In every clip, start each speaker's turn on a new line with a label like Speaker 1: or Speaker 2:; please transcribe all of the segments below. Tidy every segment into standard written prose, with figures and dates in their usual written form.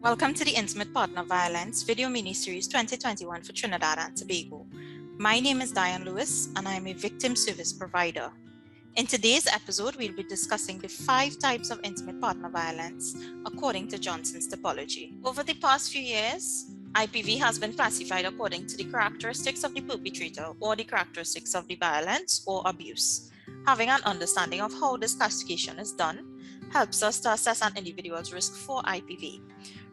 Speaker 1: Welcome to the Intimate Partner Violence video mini-series 2021 for Trinidad and Tobago. My name is Diane Lewis and I am a victim service provider. In today's episode, we'll be discussing the 5 types of intimate partner violence according to Johnson's Typology. Over the past few years, IPV has been classified according to the characteristics of the perpetrator or the characteristics of the violence or abuse. Having an understanding of how this classification is done helps us to assess an individual's risk for IPV.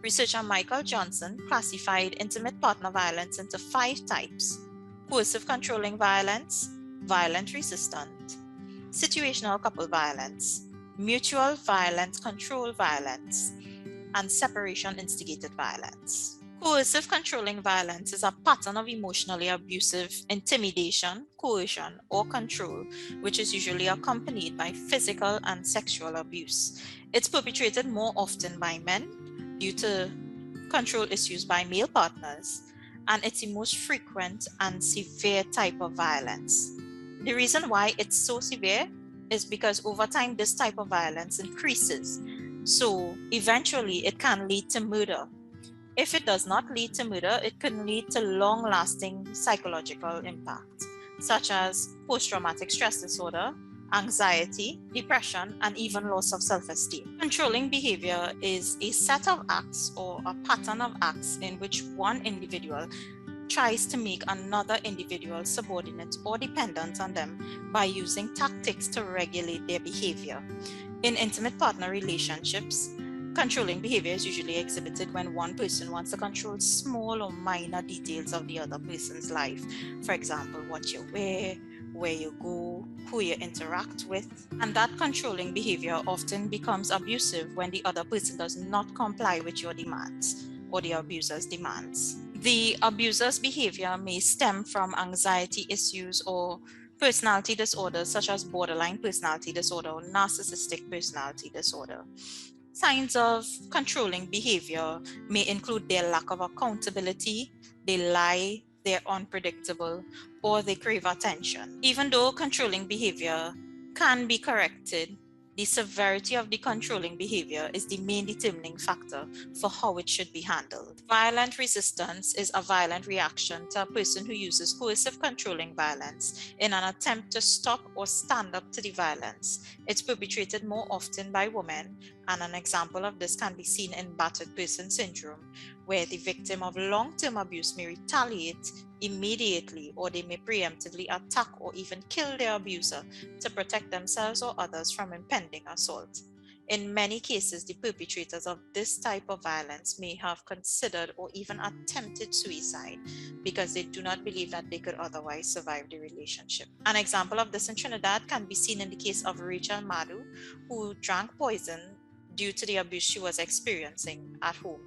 Speaker 1: Researcher Michael Johnson classified intimate partner violence into 5 types: coercive controlling violence, violent resistant, situational couple violence, mutual violent control violence, and separation-instigated violence. Coercive controlling violence is a pattern of emotionally abusive intimidation, coercion, or control, which is usually accompanied by physical and sexual abuse. It's perpetrated more often by men due to control issues by male partners, and it's the most frequent and severe type of violence. The reason why it's so severe is because over time this type of violence increases, so eventually it can lead to murder. If it does not lead to murder, it can lead to long-lasting psychological impact, such as post-traumatic stress disorder, anxiety, depression, and even loss of self-esteem. Controlling behavior is a set of acts or a pattern of acts in which one individual tries to make another individual subordinate or dependent on them by using tactics to regulate their behavior. In intimate partner relationships, controlling behavior is usually exhibited when one person wants to control small or minor details of the other person's life. For example, what you wear, where you go, who you interact with. And that controlling behavior often becomes abusive when the other person does not comply with your demands or the abuser's demands. The abuser's behavior may stem from anxiety issues or personality disorders such as borderline personality disorder or narcissistic personality disorder. Signs of controlling behavior may include their lack of accountability, they lie, they're unpredictable, or they crave attention. Even though controlling behavior can be corrected, the severity of the controlling behavior is the main determining factor for how it should be handled. Violent resistance is a violent reaction to a person who uses coercive controlling violence in an attempt to stop or stand up to the violence. It's perpetrated more often by women, and an example of this can be seen in battered person syndrome, where the victim of long-term abuse may retaliate immediately, or they may preemptively attack or even kill their abuser to protect themselves or others from impending assault. In many cases, the perpetrators of this type of violence may have considered or even attempted suicide because they do not believe that they could otherwise survive the relationship. An example of this in Trinidad can be seen in the case of Rachel Madu, who drank poison due to the abuse she was experiencing at home.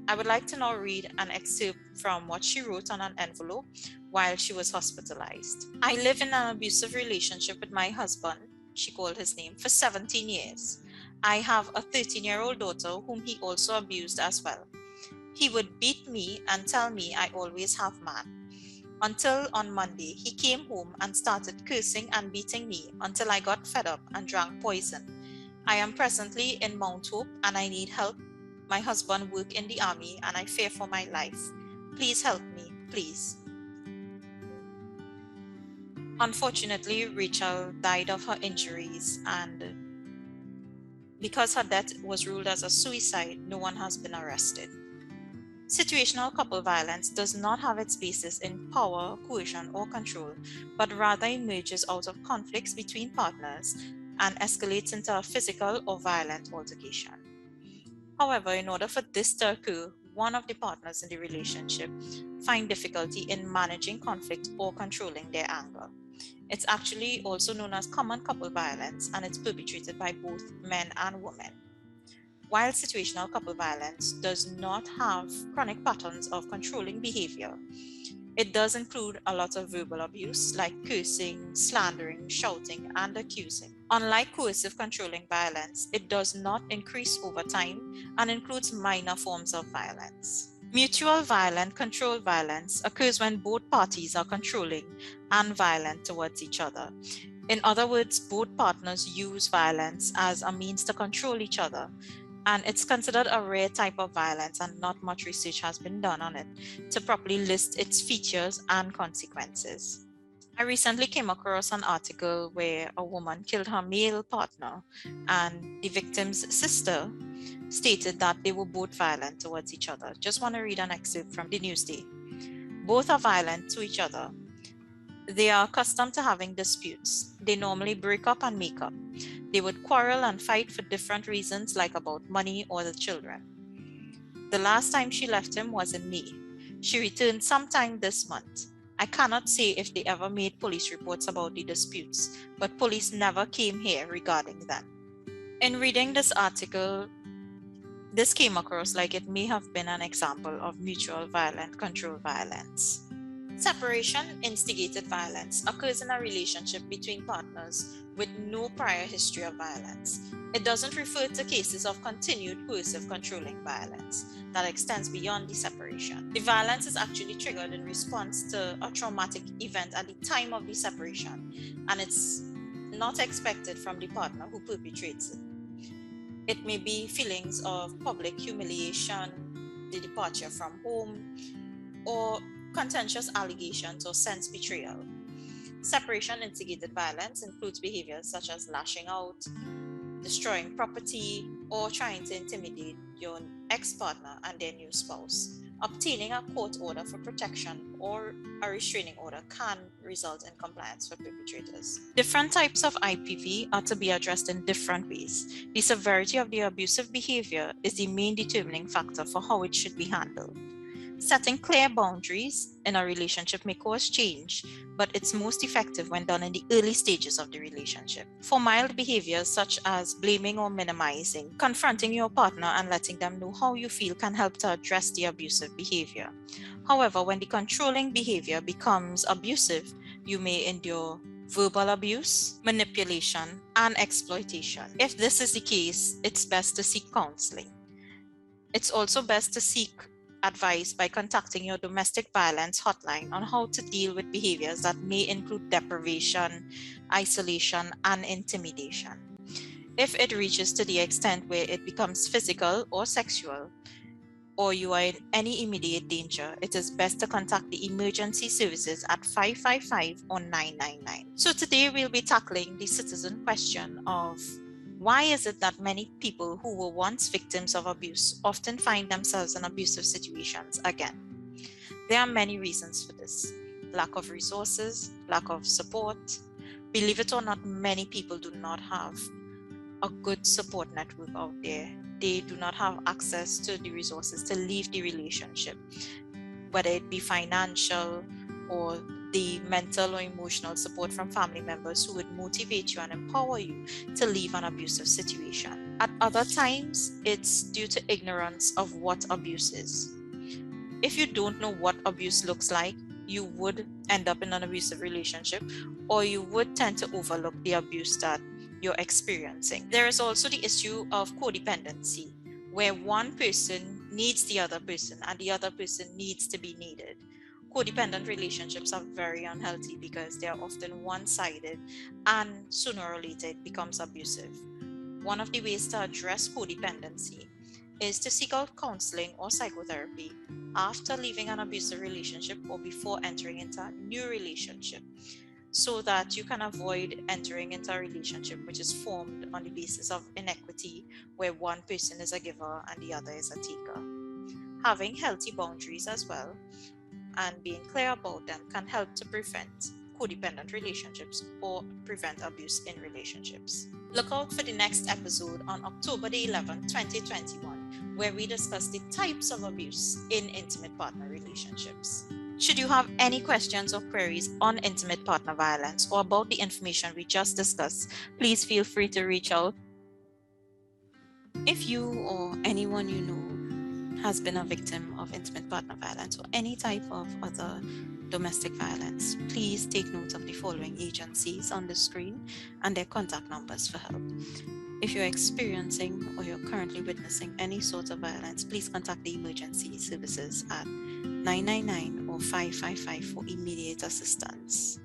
Speaker 1: I would like to now read an excerpt from what she wrote on an envelope while she was hospitalized. I live in an abusive relationship with my husband, she called his name, for 17 years. I have a 13-year-old daughter whom he also abused as well. He would beat me and tell me I always have man. Until on Monday, he came home and started cursing and beating me until I got fed up and drank poison. I am presently in Mount Hope and I need help. My husband works in the army and I fear for my life. Please help me, please. Unfortunately, Rachel died of her injuries, and because her death was ruled as a suicide, no one has been arrested. Situational couple violence does not have its basis in power, coercion, or control, but rather emerges out of conflicts between partners and escalates into a physical or violent altercation. However, in order for this to occur, one of the partners in the relationship find difficulty in managing conflict or controlling their anger. It's actually also known as common couple violence, and it's perpetrated by both men and women. While situational couple violence does not have chronic patterns of controlling behavior, it does include a lot of verbal abuse like cursing, slandering, shouting, and accusing. Unlike coercive controlling violence, it does not increase over time and includes minor forms of violence. Mutual violent control violence occurs when both parties are controlling and violent towards each other. In other words, both partners use violence as a means to control each other. and it's considered a rare type of violence, and not much research has been done on it to properly list its features and consequences. I recently came across an article where a woman killed her male partner, and the victim's sister stated that they were both violent towards each other. Just want to read an excerpt from the Newsday. Both are violent to each other. They are accustomed to having disputes. They normally break up and make up. They would quarrel and fight for different reasons, like about money or the children. The last time she left him was in May. She returned sometime this month. I cannot say if they ever made police reports about the disputes, but police never came here regarding them. In reading this article, this came across like it may have been an example of mutual violent control violence. Separation-instigated violence occurs in a relationship between partners with no prior history of violence. It doesn't refer to cases of continued coercive controlling violence that extends beyond the separation. The violence is actually triggered in response to a traumatic event at the time of the separation, and it's not expected from the partner who perpetrates it. It may be feelings of public humiliation, the departure from home, or contentious allegations or sense betrayal. Separation-instigated violence includes behaviors such as lashing out, destroying property, or trying to intimidate your ex-partner and their new spouse. Obtaining a court order for protection or a restraining order can result in compliance for perpetrators. Different types of IPV are to be addressed in different ways. The severity of the abusive behavior is the main determining factor for how it should be handled. Setting clear boundaries in a relationship may cause change, but it's most effective when done in the early stages of the relationship. For mild behaviors such as blaming or minimizing, confronting your partner and letting them know how you feel can help to address the abusive behavior. However, when the controlling behavior becomes abusive, you may endure verbal abuse, manipulation, and exploitation. If this is the case, it's best to seek counseling. It's also best to seek advice by contacting your domestic violence hotline on how to deal with behaviors that may include deprivation, isolation, and intimidation. If it reaches to the extent where it becomes physical or sexual, or you are in any immediate danger, it is best to contact the emergency services at 555 or 999. So today we'll be tackling the citizen question of why is it that many people who were once victims of abuse often find themselves in abusive situations again? There are many reasons for this. Lack of resources, lack of support. Believe it or not, many people do not have a good support network out there. They do not have access to the resources to leave the relationship, whether it be financial or the mental or emotional support from family members who would motivate you and empower you to leave an abusive situation. At other times, it's due to ignorance of what abuse is. If you don't know what abuse looks like, you would end up in an abusive relationship, or you would tend to overlook the abuse that you're experiencing. There is also the issue of codependency, where one person needs the other person and the other person needs to be needed. Codependent relationships are very unhealthy because they are often one-sided, and sooner or later it becomes abusive. One of the ways to address codependency is to seek out counseling or psychotherapy after leaving an abusive relationship or before entering into a new relationship, so that you can avoid entering into a relationship which is formed on the basis of inequity, where one person is a giver and the other is a taker. Having healthy boundaries as well and being clear about them can help to prevent codependent relationships or prevent abuse in relationships. Look out for the next episode on October the 11th, 2021, where we discuss the types of abuse in intimate partner relationships. Should you have any questions or queries on intimate partner violence or about the information we just discussed, please feel free to reach out. If you or anyone you know has been a victim of intimate partner violence or any type of other domestic violence, please take note of the following agencies on the screen and their contact numbers for help. If you're experiencing or you're currently witnessing any sort of violence, please contact the emergency services at 999 or 555 for immediate assistance.